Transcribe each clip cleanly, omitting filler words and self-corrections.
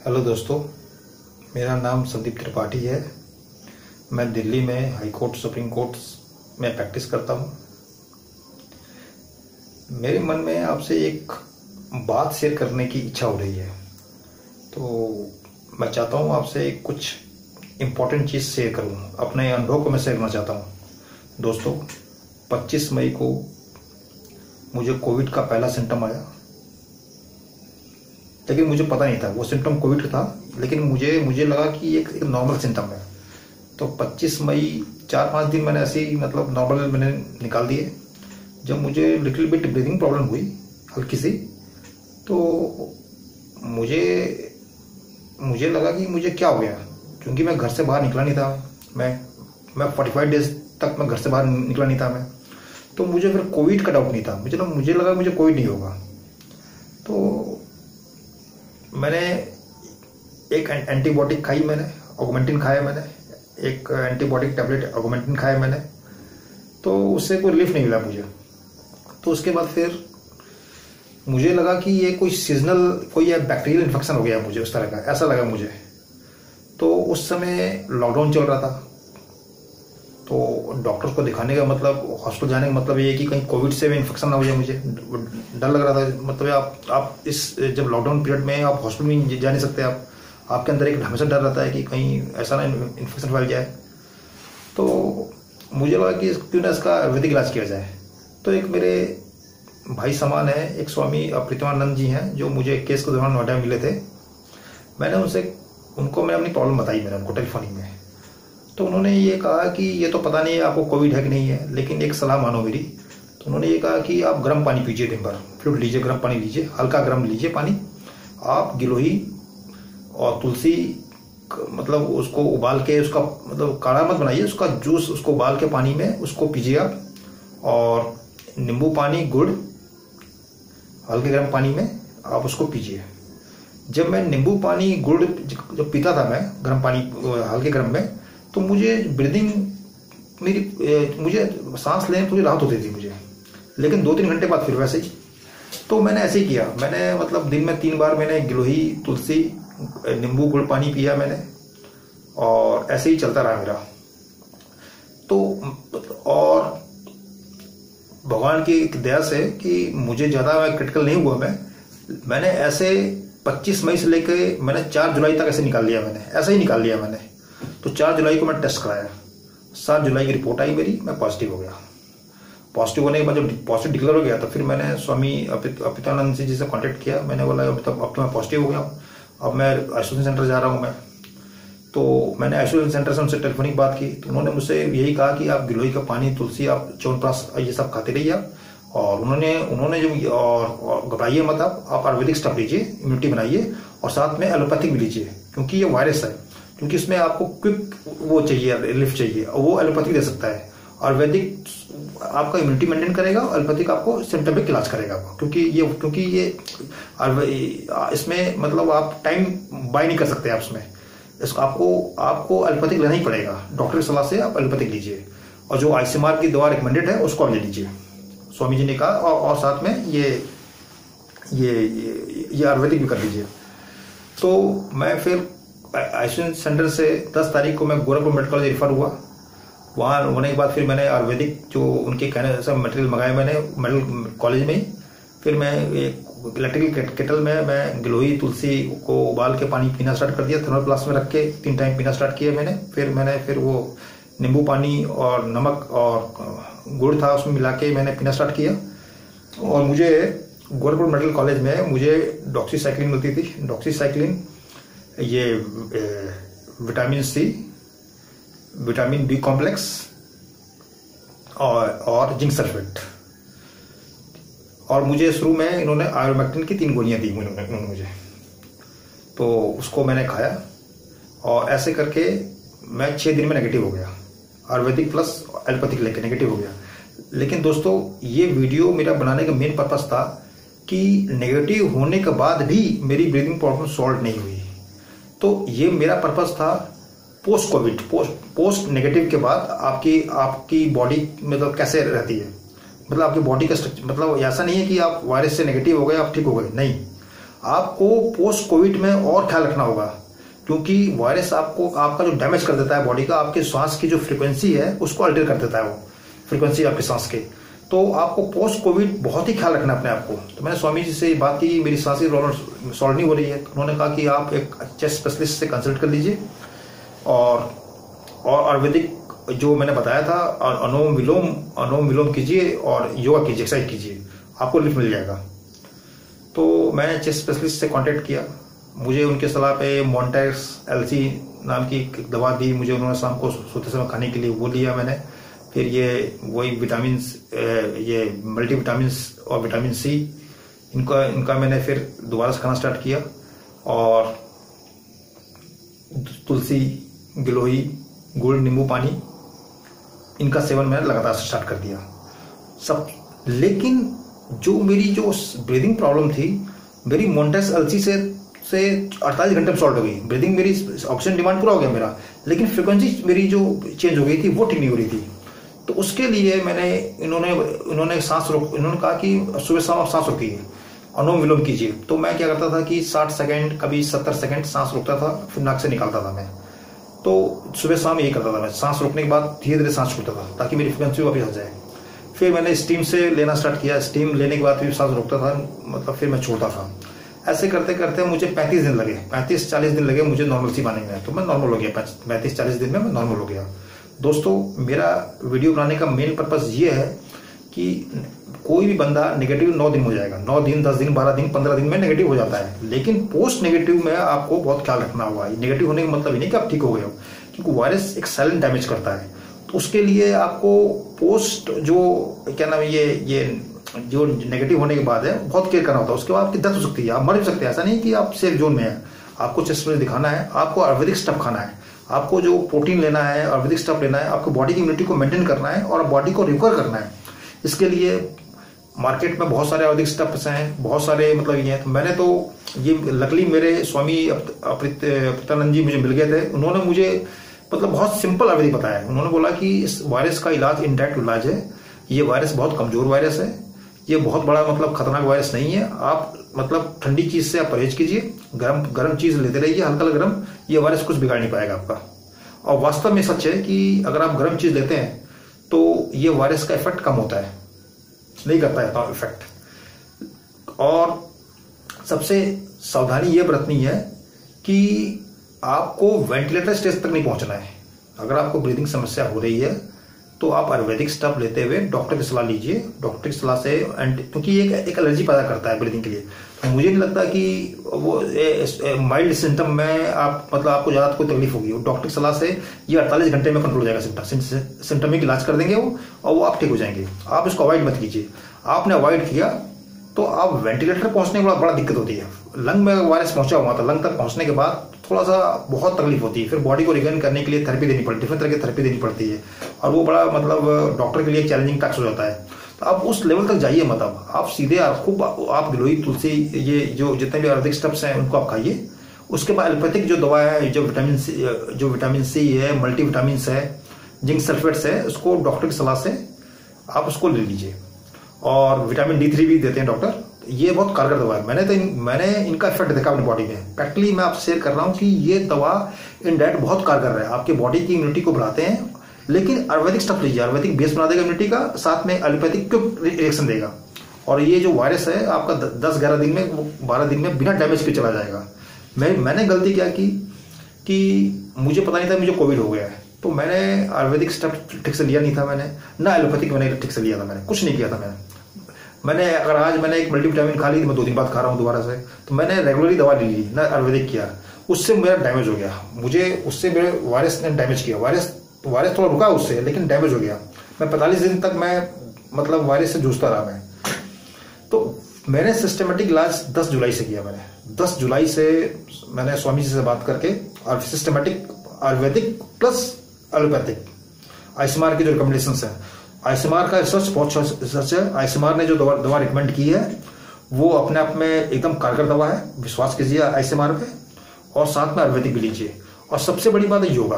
Hello दोस्तों, मेरा नाम संदीप त्रिपाठी है। मैं दिल्ली में हाई कोर्ट सुप्रीम कोर्ट में प्रैक्टिस करता हूँ। मेरे मन में आपसे एक बात शेयर करने की इच्छा हो रही है, तो मैं चाहता हूँ आपसे कुछ इम्पोर्टेंट चीज़ शेयर करूँ। अपने अनुभव को मैं शेयर करना चाहता हूँ। दोस्तों, 25 मई को मुझे कोविड का पहला सिम्टम आया, लेकिन मुझे पता नहीं था वो सिम्टम कोविड का था, लेकिन मुझे लगा कि एक नॉर्मल सिम्टम है। तो 25 मई 4-5 दिन मैंने ऐसे ही नॉर्मल मैंने निकाल दिए। जब मुझे लिटिल बिट ब्रीदिंग प्रॉब्लम हुई हल्की सी, तो मुझे लगा कि मुझे क्या हो गया, क्योंकि मैं घर से बाहर निकला नहीं था। मैं 45 डेज तक मैं घर से बाहर निकला नहीं था मैं। तो मुझे फिर कोविड का डाउट नहीं था। मुझे लगा मुझे कोविड नहीं होगा। तो मैंने एक एंटीबायोटिक खाई, मैंने ऑगमेंटिन खाया, मैंने एक एंटीबायोटिक टैबलेट ऑगमेंटिन खाया मैंने। तो उससे कोई रिलीफ नहीं मिला मुझे। तो उसके बाद फिर मुझे लगा कि ये कोई सीजनल कोई बैक्टीरियल इन्फेक्शन हो गया मुझे, उस तरह का ऐसा लगा मुझे। तो उस समय लॉकडाउन चल रहा था, तो डॉक्टर्स को दिखाने का हॉस्पिटल जाने का मतलब ये है कि कहीं कोविड से भी इन्फेक्शन ना हो जाए। मुझे डर लग रहा था। आप इस जब लॉकडाउन पीरियड में आप हॉस्पिटल में जा नहीं सकते, आपके अंदर एक हमेशा डर रहता है कि कहीं ऐसा ना इन्फेक्शन फैल जाए। तो मुझे लगा कि क्यों ना इसका आयुर्वेदिक इलाज किया जाए। तो एक मेरे भाई समान है, एक स्वामी प्रीतमानंद जी हैं, जो मुझे केस के दौरान नोएडा मिले थे। उनको मैं अपनी प्रॉब्लम बताई, मैंने उनको टेलीफोनिक में। तो उन्होंने ये कहा कि ये तो पता नहीं है आपको कोविड है कि नहीं है, लेकिन एक सलाह मानो मेरी। तो उन्होंने ये कहा कि आप गर्म पानी पीजिए, दिन भर फ्लूइड लीजिए, गर्म पानी लीजिए, हल्का गर्म लीजिए पानी। आप गिलोही और तुलसी उसको उबाल के, उसका काढ़ा मत बनाइए, उसका जूस उसको उबाल के पानी में उसको पीजिए आप। और नींबू पानी, गुड़, हल्के गर्म पानी में आप उसको पीजिए। जब मैं नींबू पानी गुड़ जब पीता था मैं गर्म पानी हल्के गर्म में, तो मुझे ब्रीदिंग मुझे सांस लेने थोड़ी राहत होती थी मुझे। लेकिन 2-3 घंटे बाद फिर वैसे ही। तो मैंने ऐसे ही किया। मैंने दिन में 3 बार मैंने गिलोही, तुलसी, नींबू, गुड़ पानी पिया मैंने, और ऐसे ही चलता रहा मेरा। तो और भगवान की दया से कि मुझे ज़्यादा क्रिटिकल नहीं हुआ। मैंने ऐसे 25 मई से लेकर मैंने 4 जुलाई तक ऐसे निकाल लिया, मैंने ऐसे ही निकाल लिया मैंने। तो 4 जुलाई को मैंने टेस्ट कराया, 7 जुलाई की रिपोर्ट आई मेरी, मैं पॉजिटिव हो गया। पॉजिटिव होने के बाद जब पॉजिटिव डिक्लेयर हो गया, तो फिर मैंने स्वामी अपितानंद जी से कांटेक्ट किया। मैंने बोला अब तो मैं पॉजिटिव हो गया, अब मैं आइसोलेशन सेंटर जा रहा हूँ मैं। तो मैंने आइसोलेशन सेंटर से उनसे टेलीफोनिक बात की। तो उन्होंने मुझसे यही कहा कि आप गिलोई का पानी, तुलसी, आप च्यवनप्राश ये सब खाते रहिए आप। और उन्होंने जो और घबराइए मत, आप आयुर्वेदिक स्टफ लीजिए, इम्यूनिटी बनाइए, और साथ में एलोपैथिक भी लीजिए, क्योंकि ये वायरस है, क्योंकि इसमें आपको क्विक वो चाहिए, रिलीफ चाहिए, वो एलोपैथिक दे सकता है। आयुर्वेदिक आपका इम्यूनिटी मेंटेन करेगा, और एलोपैथिक आपको सिम्टमिक इलाज करेगा, क्योंकि ये इसमें आप टाइम बाय नहीं कर सकते आप इसमें। आपको एलोपैथिक लेना ही पड़ेगा, डॉक्टर की सलाह से आप एलोपैथिक लीजिए। और जो आईसीएमआर की दवा रिकमेंडेड है उसको आप ले लीजिए, स्वामी जी ने कहा। और साथ में ये आयुर्वेदिक भी कर लीजिए। तो मैं फिर आइसोलेशन सेंटर से 10 तारीख को मैं गोरखपुर मेडिकल कॉलेज रेफर हुआ। वहाँ होने के बाद फिर मैंने आयुर्वेदिक जो उनके कहने सब मटेरियल मंगाए मैंने मेडिकल कॉलेज में ही। फिर मैं एक इलेक्ट्रिकल केटल में मैं गिलोई, तुलसी को उबाल के पानी पीना स्टार्ट कर दिया, थर्मल फ्लास्क में रख के 3 टाइम पीना स्टार्ट किया मैंने। फिर वो नींबू पानी और नमक और गुड़ था उसमें मिला के मैंने पीना स्टार्ट किया। और मुझे गोरखपुर मेडिकल कॉलेज में मुझे डॉक्सीसाइक्लिन मिलती थी। डॉक्सीसाइक्लिन ये vitamin C, vitamin B complex और जिंक सल्फेट। और मुझे शुरू में इन्होंने आयोमैक्टिन की 3 गोलियां दी उन्होंने मुझे। तो उसको मैंने खाया, और ऐसे करके मैं 6 दिन में नेगेटिव हो गया, आयुर्वेदिक प्लस एलोपैथिक लेके नेगेटिव हो गया। लेकिन दोस्तों, ये वीडियो मेरा बनाने का मेन पर्पस था कि नेगेटिव होने के बाद भी मेरी ब्रीदिंग प्रॉब्लम सॉल्व नहीं हुई। तो ये मेरा पर्पस था पोस्ट कोविड, पोस्ट नेगेटिव के बाद आपकी बॉडी कैसे रहती है, आपकी बॉडी का स्ट्रक्चर। ऐसा नहीं है कि आप वायरस से नेगेटिव हो गए आप ठीक हो गए, नहीं। आपको पोस्ट कोविड में और ख्याल रखना होगा, क्योंकि वायरस आपको आपका जो डैमेज कर देता है बॉडी का, आपके सांस की जो फ्रीक्वेंसी है उसको अल्टर कर देता है, वो फ्रीक्वेंसी आपके सांस के। तो आपको पोस्ट कोविड बहुत ही ख्याल रखना है अपने आप को। तो मैंने स्वामी जी से बात की, मेरी सांस की प्रॉब्लम सॉल्व नहीं हो रही है, तो उन्होंने कहा कि आप एक चेस्ट स्पेशलिस्ट से कंसल्ट कर लीजिए और आयुर्वेदिक जो मैंने बताया था, और अनुलोम विलोम कीजिए और योगा कीजिए, एक्सरसाइज कीजिए, आपको रिलीफ मिल जाएगा। तो मैंने चेस्ट स्पेशलिस्ट से कांटेक्ट किया, मुझे उनके सलाह पे मॉन्टेक्स एलसी नाम की एक दवा दी मुझे, उन्होंने शाम को सोते समय खाने के लिए वो लिया मैंने। फिर ये वही विटामिन, ये मल्टीविटामिन और विटामिन सी, इनका मैंने फिर दोबारा से खाना स्टार्ट किया, और तुलसी, गिलोई, गुड़, नींबू पानी, इनका सेवन मैंने लगातार स्टार्ट कर दिया सब। लेकिन जो मेरी जो ब्रीदिंग प्रॉब्लम थी, मेरी मॉन्टेक्स एलसी से 48 घंटे में सॉल्व हो गई। ब्रीदिंग, मेरी ऑक्सीजन डिमांड पूरा हो गया मेरा, लेकिन फ्रिक्वेंसी मेरी जो चेंज हो गई थी वो ठीक नहीं हो रही थी। तो उसके लिए इन्होंने कहा कि सुबह शाम आप सांस रोकिए, अनुलोम विलोम कीजिए। तो मैं क्या करता था कि 60 सेकंड, कभी 70 सेकंड सांस रोकता था, फिर नाक से निकालता था मैं। तो सुबह शाम यही करता था मैं, सांस रोकने के बाद धीरे धीरे सांस छोड़ता था ताकि मेरी फ्रिक्वेंसी वापस आ जाए। फिर मैंने स्टीम से लेना स्टार्ट किया, स्टीम लेने के बाद फिर सांस रोकता था, मतलब फिर मैं छोड़ता था। ऐसे करते करते मुझे 35 दिन लगे, 35-40 दिन लगे मुझे नॉर्मल सी पाने में। तो मैं नॉर्मल हो गया, 35-40 दिन में मैं नॉर्मल हो गया। दोस्तों, मेरा वीडियो बनाने का मेन पर्पस ये है कि कोई भी बंदा नेगेटिव 9 दिन हो जाएगा, 9 दिन, 10 दिन, 12 दिन, 15 दिन में नेगेटिव हो जाता है, लेकिन पोस्ट नेगेटिव में आपको बहुत ख्याल रखना होगा। नेगेटिव होने का मतलब ही नहीं कि आप ठीक हो गए हो, क्योंकि वायरस एक साइलेंट डैमेज करता है। तो उसके लिए आपको पोस्ट जो क्या नाम है, ये जो नेगेटिव होने के बाद है, बहुत केयर करना होता है। उसके बाद आपकी डेथ हो सकती है, आप मर भी सकते हैं। ऐसा नहीं कि आप सेफ जोन में है, आपको चेस्ट में दिखाना है, आपको आयुर्वेदिक स्टफ खाना है, आपको जो प्रोटीन लेना है, आयुर्वेदिक स्टफ लेना है, आपको बॉडी की इम्यूनिटी को मेंटेन करना है और बॉडी को रिकवर करना है। इसके लिए मार्केट में बहुत सारे आयुर्वेदिक स्टफ्स हैं, बहुत सारे मतलब ये हैं। तो मैंने तो ये लकली मेरे स्वामी अप्रितानंद जी मुझे मिल गए थे, उन्होंने मुझे मतलब बहुत सिंपल आयुर्वेदिक बताया। उन्होंने बोला कि इस वायरस का इलाज इनडायरेक्ट इलाज है, ये वायरस बहुत कमजोर वायरस है, ये बहुत बड़ा मतलब खतरनाक वायरस नहीं है। आप मतलब ठंडी चीज से आप परहेज कीजिए, गर्म चीज लेते रहिए, हल्का गर्म, ये वायरस कुछ बिगाड़ नहीं पाएगा आपका। और वास्तव में सच है कि अगर आप गर्म चीज लेते हैं तो ये वायरस का इफेक्ट कम होता है, नहीं करता है इफेक्ट। और सबसे सावधानी ये बरतनी है कि आपको वेंटिलेटर स्टेज तक नहीं पहुंचना है। अगर आपको ब्रीदिंग समस्या हो रही है तो आप आयुर्वेदिक स्टफ लेते हुए डॉक्टर की सलाह लीजिए। डॉक्टर की सलाह से, क्योंकि ये एक एलर्जी पैदा करता है ब्रीदिंग के लिए। तो मुझे नहीं लगता कि वो माइल्ड सिम्टम में आप मतलब आपको ज्यादा कोई तकलीफ होगी। डॉक्टर की सलाह से ये 48 घंटे में कंट्रोल हो जाएगा, सिम्टमिक इलाज कर देंगे वो, और वो आप ठीक हो जाएंगे। आप इसको अवॉइड मत कीजिए। आपने अवॉइड किया तो आप वेंटिलेटर पहुंचने के बाद बड़ा दिक्कत होती है। लंग में वायरस पहुंचा हुआ था, लंग तक पहुंचने के बाद थोड़ा सा बहुत तकलीफ होती है। फिर बॉडी को रिगेन करने के लिए थेरेपी देनी पड़ती है, डिफरेंट तरह की थेरेपी देनी पड़ती है, और वो बड़ा मतलब डॉक्टर के लिए चैलेंजिंग टास्क हो जाता है। तो आप उस लेवल तक जाइए मत। आप सीधे खूब आप गिलोई, तुलसी, ये जो जितने भी आयुर्वेदिक स्टफ्स हैं उनको आप खाइए। उसके बाद एलोपैथिक जो दवा है, जो विटामिन सी है, मल्टीविटामिन है, जिंक सल्फेट्स है, उसको डॉक्टर की सलाह से आप उसको ले लीजिए। और विटामिन D3 भी देते हैं डॉक्टर। ये बहुत कारगर दवा है। मैंने इनका इफेक्ट देखा अपनी बॉडी में। प्रैक्टिकली मैं आपसे शेयर कर रहा हूँ कि ये दवा इनडायरेक्ट बहुत कारगर है, आपके बॉडी की इम्यूनिटी को बढ़ाते हैं। लेकिन आयुर्वेदिक स्टफ लीजिए, आयुर्वेदिक बेस बना देगा इम्यूनिटी का, साथ में एलोपैथिक क्विक रिएक्शन देगा। और ये जो वायरस है आपका 10-11 दिन में, 12 दिन में बिना डैमेज के चला जाएगा। मैंने गलती क्या की कि मुझे पता नहीं था मुझे कोविड हो गया है, तो मैंने आयुर्वेदिक स्टफ ठीक से लिया नहीं था, मैंने ना एलोपैथिक मैंने ठीक से लिया था, मैंने कुछ नहीं किया था। मैंने अगर आज मैंने एक मल्टीविटामिन खा ली, मैं 2 दिन बाद खा रहा हूँ दोबारा से, तो मैंने रेगुलरली दवा ले ली, ना आयुर्वेदिक किया। उससे मेरा डैमेज हो गया, उससे मेरे वायरस ने डैमेज किया। वायरस थोड़ा रुका उससे, लेकिन डैमेज हो गया। मैं 45 दिन तक मैं मतलब वायरस से जूझता रहा मैं। तो मैंने सिस्टमेटिक इलाज 10 जुलाई से किया। मैंने 10 जुलाई से मैंने स्वामी जी से बात करके और systematic Ayurvedic plus allopathic ICMR की जो रिकमेंडेशन है, आईसीएमआर का रिसर्च बहुत रिसर्च है। आईसीएमआर ने जो दवा रिकमेंड की है वो अपने आप में एकदम कारगर दवा है, विश्वास कीजिए आईसीएमआर पे। और साथ में आयुर्वेदिक भी लीजिए। और सबसे बड़ी बात है योगा,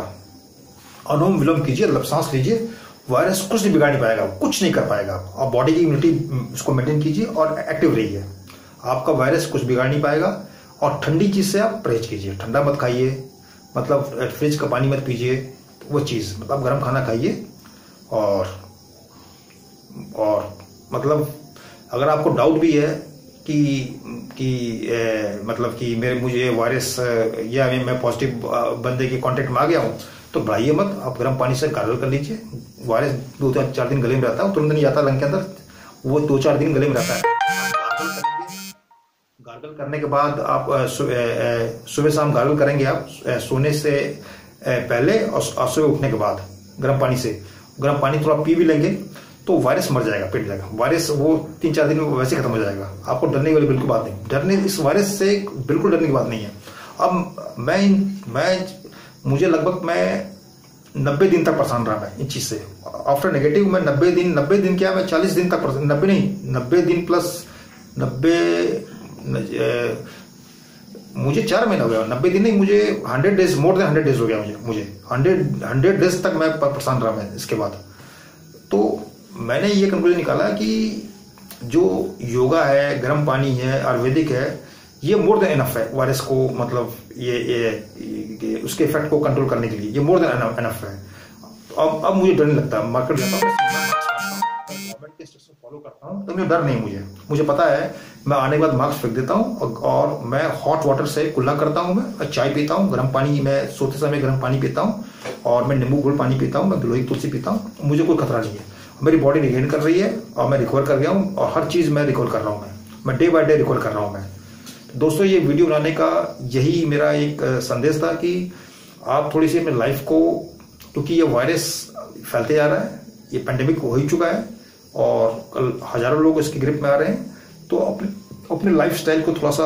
अनुलोम विलोम कीजिए, मतलब सांस लीजिए। वायरस कुछ नहीं बिगाड़ नहीं पाएगा, कुछ नहीं कर पाएगा। और बॉडी की इम्यूनिटी उसको मेंटेन कीजिए और एक्टिव रहिए। आपका वायरस कुछ बिगाड़ नहीं पाएगा। और ठंडी चीज़ से आप परहेज कीजिए, ठंडा मत खाइए, मतलब फ्रिज का पानी मत पीजिए, वो चीज़ मतलब गर्म खाना खाइए। और मतलब अगर आपको डाउट भी है कि मतलब कि मुझे वायरस या मैं पॉजिटिव बंदे के कांटेक्ट में आ गया हूँ, तो घबराइए मत, आप गर्म पानी से गार्गल कर लीजिए। वायरस 2-4 दिन गले में रहता है, तुरंत नहीं जाता लंग के अंदर, वो 2-4 दिन गले में रहता है। गार्गल करने के बाद आप सुबह शाम गार्गल करेंगे आप सोने से पहले और सुबह उठने के बाद गर्म पानी थोड़ा पी भी लेंगे तो वायरस मर जाएगा, पिट जाएगा वायरस। वो 3-4 दिन में वैसे खत्म हो जाएगा। आपको डरने वाली बिल्कुल बात नहीं, इस वायरस से बिल्कुल डरने की बात नहीं है। अब मुझे लगभग मैं 90 दिन तक परेशान रहा मैं इन चीज से। आफ्टर नेगेटिव मैं 90 दिन क्या, मैं 40 दिन तक 90 दिन प्लस 90 मुझे 4 महीना हो गया, 90 दिन नहीं, मुझे 100 डेज, मोर देन 100 डेज हो गया मुझे 100 डेज तक मैं परेशान रहा मैं इसके बाद। तो मैंने ये कंक्लूजन निकाला कि जो योगा है, गर्म पानी है, आयुर्वेदिक है, ये मोर देन इनफ है वायरस को, मतलब ये उसके इफेक्ट को कंट्रोल करने के लिए, ये मोर देन इनफ है। अब मुझे डर नहीं लगता, मार्केट जाता हूँ, गवर्नमेंट के इंस्ट्रक्शन फॉलो करता हूँ, तो मुझे डर नहीं। मुझे पता है, मैं आने के बाद मास्क फेंक देता हूँ और मैं हॉट वाटर से कुल्ला करता हूँ, मैं चाय पीता हूँ, गर्म पानी, मैं सोते समय गर्म पानी पीता हूँ, और मैं नींबू गुड़ पानी पीता हूँ, मैं गिलोई तुलसी पीता हूँ। मुझे कोई खतरा नहीं है, मेरी बॉडी रिगेन कर रही है और मैं रिकवर कर गया हूँ, और हर चीज मैं रिकवर कर रहा हूँ, मैं डे बाय डे रिकवर कर रहा हूँ मैं। दोस्तों, ये वीडियो बनाने का यही मेरा एक संदेश था कि आप थोड़ी सी अपनी लाइफ को, क्योंकि ये वायरस फैलते जा रहा है, ये पेंडेमिक हो ही चुका है और कल हजारों लोग इसकी ग्रिप में आ रहे हैं, तो अपने लाइफ स्टाइल को थोड़ा सा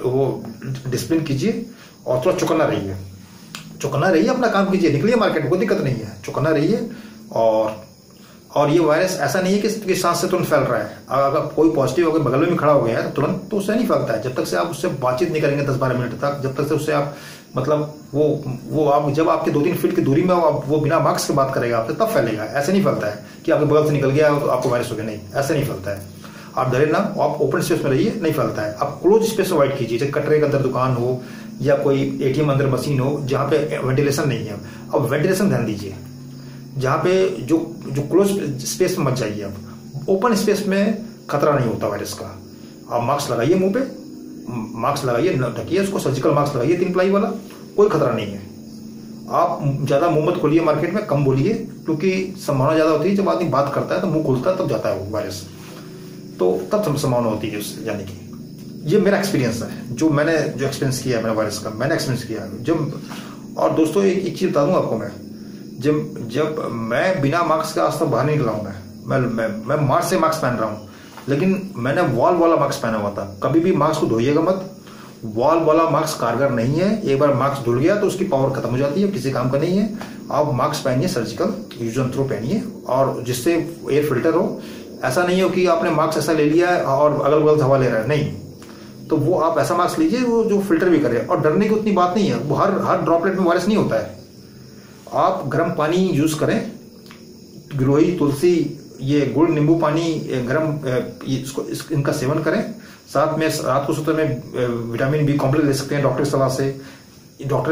वो डिसिप्लिन कीजिए और थोड़ा चौकन्ना रहिए, अपना काम कीजिए, निकलिए मार्केट, कोई दिक्कत नहीं है, चौकन्ना रहिए। और ये वायरस ऐसा नहीं है कि सांस से तुरंत फैल रहा है। अगर कोई पॉजिटिव होकर बगल में भी खड़ा हो गया है तो तुरंत तो उससे नहीं फैलता है, जब तक से आप उससे बातचीत नहीं करेंगे 10-12 मिनट तक, जब तक से उससे आप मतलब वो आप जब आपके 2-3 फीट की दूरी में वो बिना मास्क के बात करेगा आपसे, तब फैलेगा। ऐसे नहीं फैलता है कि आपके बगल से निकल गया तो आपको वायरस हो गया, नहीं, ऐसे नहीं फैलता है। आप डरे ना, आप ओपन स्पेस में रहिए, नहीं फैलता है। आप क्लोज स्पेस अवॉइड कीजिए, जैसे कटरे के अंदर दुकान हो या कोई ATM अंदर मशीन हो जहाँ पे वेंटिलेशन नहीं है, अब वेंटिलेशन ध्यान दीजिए, जहाँ पे जो क्लोज स्पेस में मत जाइए। आप ओपन स्पेस में खतरा नहीं होता वायरस का। आप मास्क लगाइए, मुंह पे मास्क लगाइए, ढकिए उसको, सर्जिकल मास्क लगाइए 3 प्लाई वाला, कोई खतरा नहीं है। आप ज्यादा मुंह मत खोलिए, मार्केट में कम बोलिए, क्योंकि संभावना ज्यादा होती है जब आदमी बात करता है तो मुंह खुलता है तब जाता है वो वायरस, तो तब संभावना होती है उससे जाने की। ये मेरा एक्सपीरियंस है, जो एक्सपीरियंस किया है मैंने वायरस का, मैंने एक्सपीरियंस किया है जब। और दोस्तों, एक चीज बता दूं आपको, मैं जब मैं बिना मास्क का आज तक बाहर नहीं निकला हूं। मैं मार्च से मास्क पहन रहा हूं, लेकिन मैंने वॉल वाला मास्क पहना हुआ था। कभी भी मास्क को धोइएगा मत, वॉल वाला मास्क कारगर नहीं है। एक बार मास्क धुल गया तो उसकी पावर खत्म हो जाती है, किसी काम का नहीं है। आप मास्क पहनिए, सर्जिकल यूज एंड थ्रो पहनिए, और जिससे एयर फिल्टर हो। ऐसा नहीं हो कि आपने मास्क ऐसा ले लिया और अगल बगल से हवा ले रहा है, नहीं, तो वो आप ऐसा मास्क लीजिए वो जो फिल्टर भी करे। और डरने की उतनी बात नहीं है, वो हर ड्रॉपलेट में वायरस नहीं होता है। आप गर्म पानी यूज करें, गिलोई तुलसी, ये गुड़ नींबू पानी गर्म, इनका सेवन करें। साथ में रात को सोते में विटामिन B कॉम्प्लेक्स ले सकते हैं डॉक्टर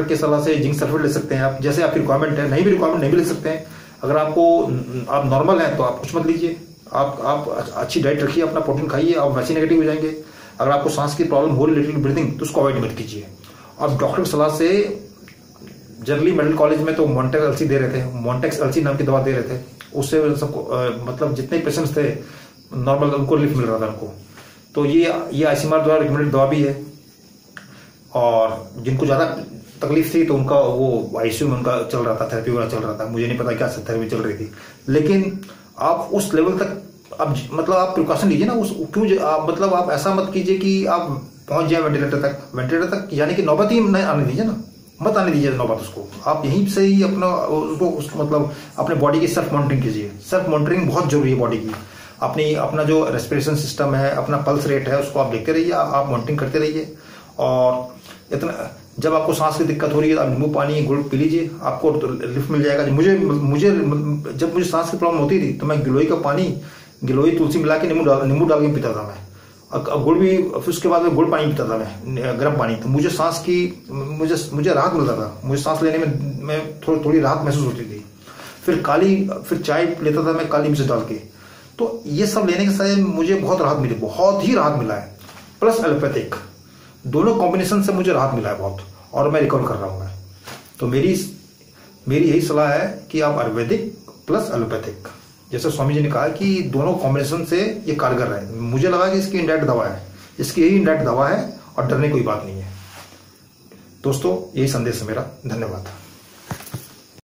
की सलाह से जिंक सल्फेट ले सकते हैं आप, जैसे आपकी रिक्वायरमेंट है। नहीं भी रिक्वायरमेंट नहीं भी ले सकते हैं। अगर आप नॉर्मल हैं तो आप कुछ मत लीजिए, आप अच्छी डाइट रखिए, अपना प्रोटीन खाइए, आप वैसे नेगेटिव हो जाएंगे। अगर आपको सांस की प्रॉब्लम हो रही है, ब्रीथिंग, तो उसको अवॉइड मत कीजिए। आप डॉक्टर की सलाह से, जनरली मेडिकल कॉलेज में तो मॉन्टेक्स एलसी दे रहे थे, मॉन्टेक्स एलसी नाम की दवा दे रहे थे, उससे सबको मतलब जितने पेशेंट्स थे नॉर्मल, उनको रिलीफ मिल रहा था उनको। तो ये ICMR द्वारा रिकमेंडेड दवा भी है। और जिनको ज्यादा तकलीफ थी तो उनका वो ICU में उनका चल रहा था, थेरेपी वगैरह चल रहा था, मुझे नहीं पता क्या थेरेपी चल रही थी। लेकिन आप उस लेवल तक अब मतलब आप प्रिकॉशन लीजिए ना, मतलब आप ऐसा मत कीजिए कि आप पहुंच जाए वेंटिलेटर तक यानी कि नौबत ही आने दीजिए ना, मत आने दीजिए नौबत उसको। आप यहीं से ही अपना मतलब अपने बॉडी की सेल्फ मॉनिटरिंग कीजिए। सेल्फ मॉनिटरिंग बहुत जरूरी है बॉडी की। अपना जो रेस्पिरेशन सिस्टम है, अपना पल्स रेट है, उसको आप देखते रहिए, आप मॉनिटरिंग करते रहिए। और इतना जब आपको सांस की दिक्कत हो रही है तो आप नींबू पानी गुड़ पी लीजिए, आपको लिफ्ट मिल जाएगा। जब मुझे सांस की प्रॉब्लम होती थी तो मैं गिलोई का पानी, गिलोई तुलसी मिला के नींबू डाल के पीता था मैं, गुड़ भी, फिर उसके बाद में गुड़ पानी पीता था मैं, गर्म पानी, तो मुझे सांस की मुझे राहत मिलता था, मुझे सांस लेने में थोड़ी राहत महसूस होती थी। फिर चाय लेता था मैं काली मिर्च डाल के। तो ये सब लेने के साथ मुझे बहुत राहत मिली, बहुत ही राहत मिला है। प्लस एलोपैथिक, दोनों कॉम्बिनेशन से मुझे राहत मिला है बहुत, और मैं रिकवर कर रहा हूँ मैं। तो मेरी यही सलाह है कि आप आयुर्वेदिक प्लस एलोपैथिक, जैसे स्वामी जी ने कहा कि दोनों कॉम्बिनेशन से ये कारगर है। मुझे लगा कि इसकी इंडायरेक्ट दवा है, इसकी यही इंडायरेक्ट दवा है और डरने की कोई बात नहीं है। दोस्तों, यही संदेश है मेरा। धन्यवाद।